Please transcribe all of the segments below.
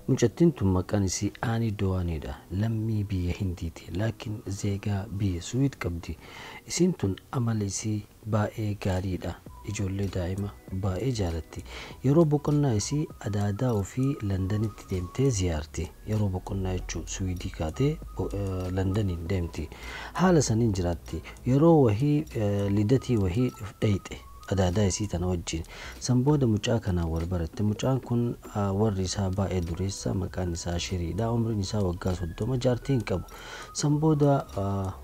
mucattiin tun maqaan isii Aanii Do'aaniidha. Lammii biyya Hindiiti laakiin zeegaa biyya Suwiid qabdi. Isiin tun amala isii baay'ee gaariidha. Ijoollee daa'ima baay'ee jaalatti. Yeroo boqonnaa isii adaadaa ofii Londanitti deemtee ziyaarti. Yeroo boqonnaa jechuun Suwiidii kaatee Londaniin deemti. Haala saniin jiraatti. Yeroo wahii lidatii wahii dhayxe adaadaa isii tana wajjin san booda mucaa kanaan wal baratte. Mucaan kun warri isaa baay'ee dureessa, maqaan isaa Shiriidha. Umriin isaa waggaa 30, jaartii hin qabu. San booda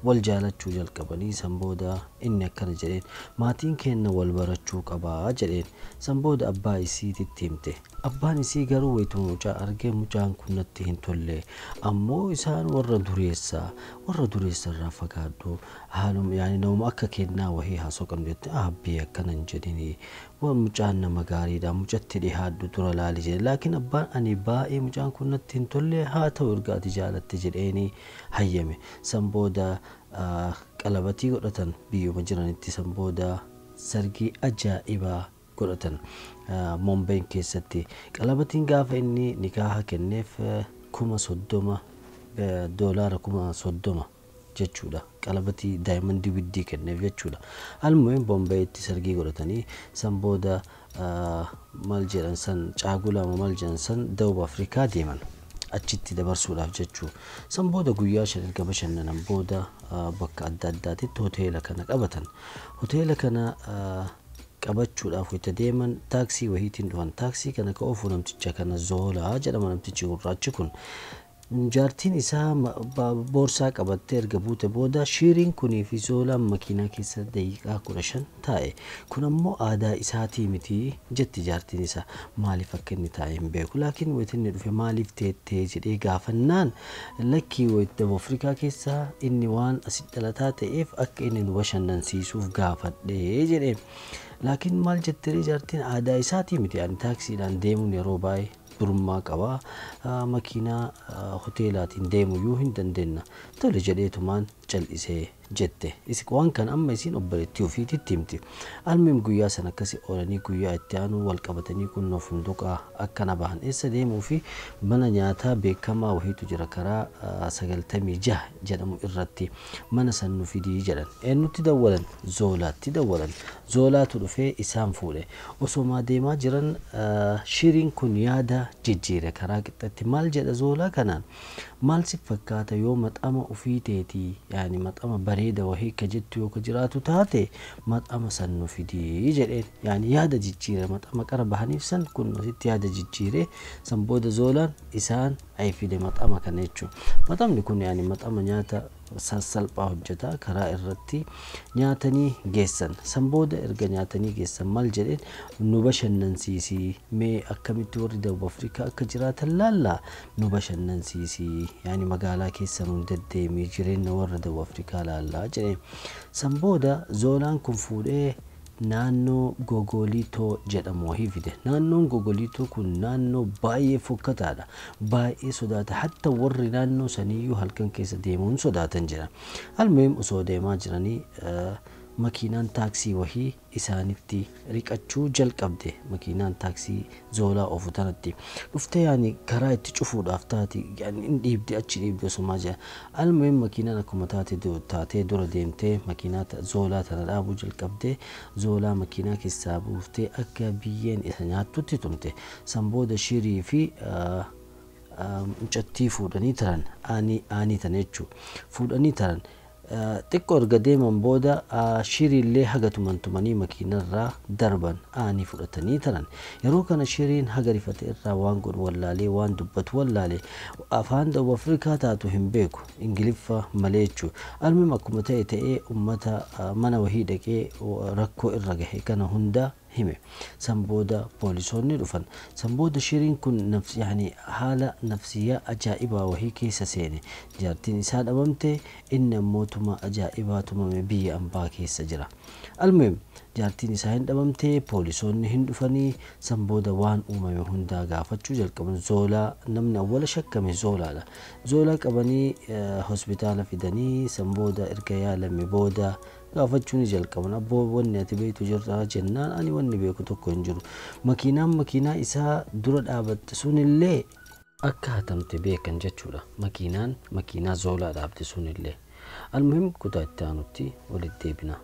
wal jaalachuu jalqabanii. San booda inni akkana jedheen maatiin keenya wal barachuu qabaa jedheen. San booda abbaa isiititti himte. Abbaan isii garuu wayituma mucaa argee mucaan kun natti hin tolle, ammoo isaan warra dureessarraa fagaadhu, haaluma yaani nama akka kennaa wahii haasoo qabnu jette. Abbii akkana hin jedhini, mucaan nama gaariidha, mucatti dhihaadhu dura laali jedhe. Laakiin abbaan ani baay'ee mucaan kun natti hin tolle, haa ta'u ergaati jaalatte jedheeni hayyame. San booda qalabatii godhatan biyyuma jiranitti. San booda sargii ajaa'ibaa godhatan Mombayn keessatti. Qalabatiin gaafa inni nikaaha kenneef $30,000 $30,000 jechuudha. Qalabatii daayimandii widdii kenneef jechuudha. Almuhim Bombayitti sargii godhatanii san booda maal jedhan san caagulaa maal jedhan san Dawub Afrikaa deeman achitti dabarsuudhaaf jechuu. San booda guyyaa 5 erga bashannanan booda bakka adda addaatitti hoteela kana qabatan. Hoteela kana qabachuudhaaf wayita deeman taaksii wahiitiin dhufan. Taaksii kana ka oofu namticha kana Zoolaa jedhama. Namtichi gurraachi kun jaartiin isaa boorsaa qabattee erga buute booda Shiriin kunii fi Zoolaan makiinaa keessa daqiiqaa 15 taa'e. Kun ammoo aadaa isaatii miti jetti jaartiin isaa. Maaliif akka inni taa'e hin beeku, laakiin wayita inni dhufe maaliif teettee jedhee gaafannaan lakkii wayita Afrikaa keessaa inni waan asi dhalataa ta'eef akka inni nu bashannansiisuuf gaafadhee jedhee. Laakiin maal jettee jaartiin aadaa isaatii miti. Ani taaksiidhaan deemuun yeroo baay'ee durummaa qaba, makiinaa hoteelaatiin deemuu hin dandeenya. Tole jedheetumaan cal'isee jette. Waan kan amma isiin obboleettii ofiititti himti. Almuhim guyyaa sana akkasii oolanii guyyaa itti aanu wal qabatanii kunnoo funduqaa akkana bahan. Eessa deemuu fi mana nyaataa beekamaa wahiitu jira karaa 96 jedhamu irratti. Mana san nu fidii jedhan. Eenyutti dawwalan? Zoolaatti dawwalan. Zoolaatu dhufee isaan fuudhe. Osoo deemaa jiran Shiriin kun yaada jijjiire karaa qixxatti. Maal jedha Zoolaa kanaan? Maal si fakkaata yoo maxama ofii teetii yaani maxama bareeda wahii ka jettu yoo ka jiraatu taate maxama san nu fidii jedheen. Yaani yaada jijjiire maxama qara bahaniif san kun asitti yaada jijjiire. San booda Zoolaan isaan ay fide maxama kana jechuudha. Maxamni kun yaani maxama nyaata salphaa hojjeta karaa irratti nyaatanii geessan. San booda erga nyaatanii geessan maal jedheen nu bashannansiisii, mee akkamitti warri Dawub Afrikaa akka jiraatan laallaa nu bashannansiisii, yaani magaalaa keessa nu deddeemii jireenya warra Dawub Afrikaa laallaa jedheen. San booda Zoolaan kun fuudhee naannoo Gogolitoo jedhamu wahii fide. Naannoon Gogolitoo kun naannoo baay'ee fokkataadha, baay'ee sodaata. Hatta warri naannoo saniyyuu halkan keessa deemuun sodaatan jira. Almuhim osoo deemaa jiranii makiinaan taaksii wahii isaanitti riqachuu jalqabde. Makiinaan taaksii Zoolaa ofu tanatti dhuftee yaani karaa itti cufuudhaaf taati, yaani in dhiibde achi dhiibde osuma jira. Almuhim makiinaan akkuma taatee dura deemtee makiinaa Zoolaa tana dhaabuu jalqabde. Zoolaa makiinaa keessaa buuftee akka biyyeen isa nyaattutti tumte. San booda Shirii fi mucattii fuudhanii taran aanii tana jechuudha. Fuudhanii taran xiqqoo erga deeman booda Shiriillee haga tumanii makiinarraa darban aanii fudhatanii taran. Yeroo kana Shiriin haga rifate irraa waan godhu wallaalee, waan dubbatu wallaalee, afaan Dawub Afrikaa taatu hin beeku, Ingiliffa malee jechuudha. Almuhim akkuma ta'ee ummata mana wahii dhaqee rakkoo irra gahe kana hunda hime. San booda poolisoonni dhufan. San booda Shiriin kun yaani haala nafsiyyaa ajaa'ibaa wahii keessa seene. Jaartiin isaa dhabamte, inni ammoo tuma ajaa'ibaa tumame biyya ambaa keessa jira. Almuhim jaartiin isaa hin dhabamte, poolisoonni hin dhufanii. San booda waan uumame hundaa gaafachuu jalqaban. Zoolaa namni awwala shakkame Zoolaadha. Zoolaa qabanii hospitaala fidanii. San booda erga yaalame booda gaafachuun jalqaban. Abboo wanni ati beektu jirta jennaan ani wanni beeku tokko hin jiru. Makiinaa isaa dura dhaabatte sunillee akka hatamte beekan jechuudha. Makiinaa zoolaa dhaabde sunillee. Almuhim kutaa itti aanutti walitti deebina.